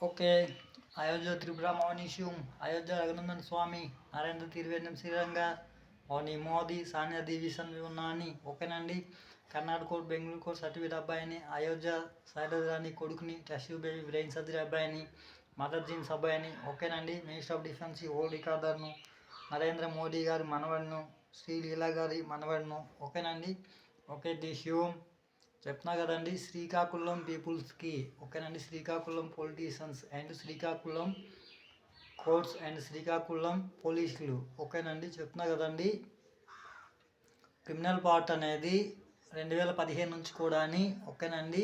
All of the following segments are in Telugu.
ओके. अयोध्या त्रिपुरा मौनीशुम अयोध्या रघुनंदन स्वामी నరేంద్ర తిరువేంద్రం శ్రీరంగ మౌని మోదీ సానియా దేవీసన్ ఉన్నాని ఓకేనండి. Karnataka court Bengaluru court certificate అబ్బాయిని అయోధ్య శైలజరాణి కొడుకుని టెస్ట్ బేబీ బ్రెయిన్ సర్జరీ అబ్బాయిని మదర్ జీన్స్ అబ్బాయిని ఓకేనండి. Minister of defence old రికార్డర్ను Narendra Modi గారి మనవడిను శ్రీలీలా గారి మనవడిను ఓకేనండి. ఓకే ది హ్యూమ్ చెప్తున్నా కదండి. శ్రీకాకుళం పీపుల్స్కి ఓకేనండి. Srikakulam politicians and Srikakulam courts and Srikakulam పోలీసులు ఓకేనండి. చెప్తున్నా కదండి. క్రిమినల్ పార్ట్ అనేది 2015 నుంచి కూడా ఓకేనండి.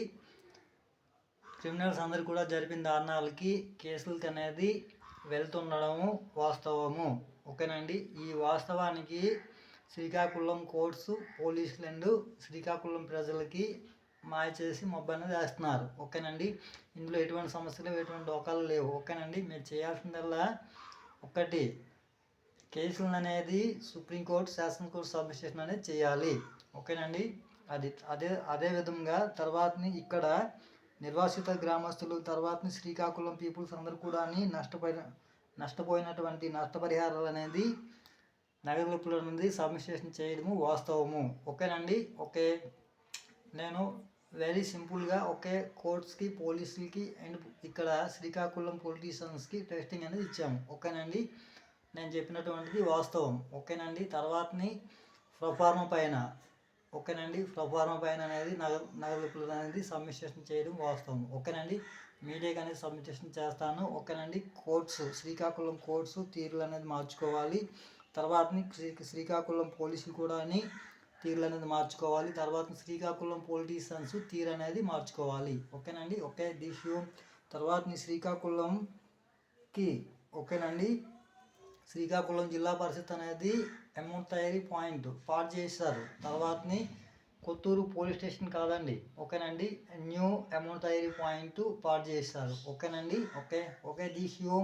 క్రిమినల్స్ అందరు కూడా జరిపిన దారుణాలకి కేసులకి అనేది వెళ్తుండడము వాస్తవము ఓకేనండి. ఈ వాస్తవానికి శ్రీకాకుళం కోర్ట్స్ పోలీసులు అండ్ శ్రీకాకుళం ప్రజలకి మాయ చేసి మొబ్బైన వేస్తున్నారు ఓకేనండి. ఇందులో ఎటువంటి సమస్యలు ఎటువంటి డోకాలు లేవు ఓకేనండి. మీరు చేయాల్సిందల్లా ఒకటి, కేసులు అనేది సుప్రీంకోర్టు శాసనకోర్టు సబ్మిషన్ అనేది చేయాలి ఓకేనండి. అదే విధంగా తర్వాతని ఇక్కడ నిర్వాసిత గ్రామస్తులు తర్వాతని శ్రీకాకుళం పీపుల్స్ అందరూ కూడా నష్టపోయినటువంటి నష్టపరిహారాలు అనేది నగదులు అనేది సబ్మిషన్ చేయడము వాస్తవము ఓకేనండి. ఓకే, నేను వెరీ సింపుల్గా ఓకే కోర్ట్స్కి పోలీసులకి అండ్ ఇక్కడ శ్రీకాకుళం పొలిటీషియన్స్కి టెస్టింగ్ అనేది ఇచ్చాము ఓకేనండి. నేను చెప్పినటువంటిది వాస్తవం ఓకేనండి. తర్వాతని ప్రొఫార్మా పైన ఓకేనండి. ప్రొఫార్మా పైన అనేది నగదులు అనేది సబ్మిషన్ చేయడం వాస్తవం ఓకేనండి. మీడియాకి అనేది సబ్మిషన్ చేస్తాను ఓకేనండి. కోర్ట్స్ శ్రీకాకుళం కోర్ట్స్ తీర్లు అనేది మార్చుకోవాలి. తర్వాతని శ్రీకాకుళం పోలీసులు కూడా తీర్లు అనేది మార్చుకోవాలి. తర్వాత శ్రీకాకుళం పొలిటీషియన్స్ తీరు అనేది మార్చుకోవాలి ఓకేనండి. ఓకే దిస్ యూ తర్వాత శ్రీకాకుళంకి ఓకేనండి. శ్రీకాకుళం జిల్లా పరిషత్ అనేది ఎమౌంటరీ పాయింట్ పాటు చేశారు. తర్వాతని కొత్తూరు పోలీస్ స్టేషన్ కాదండి ఓకేనండి. న్యూ ఎమౌంటరీ పాయింట్ పాటు చేశారు ఓకేనండి. Okay this you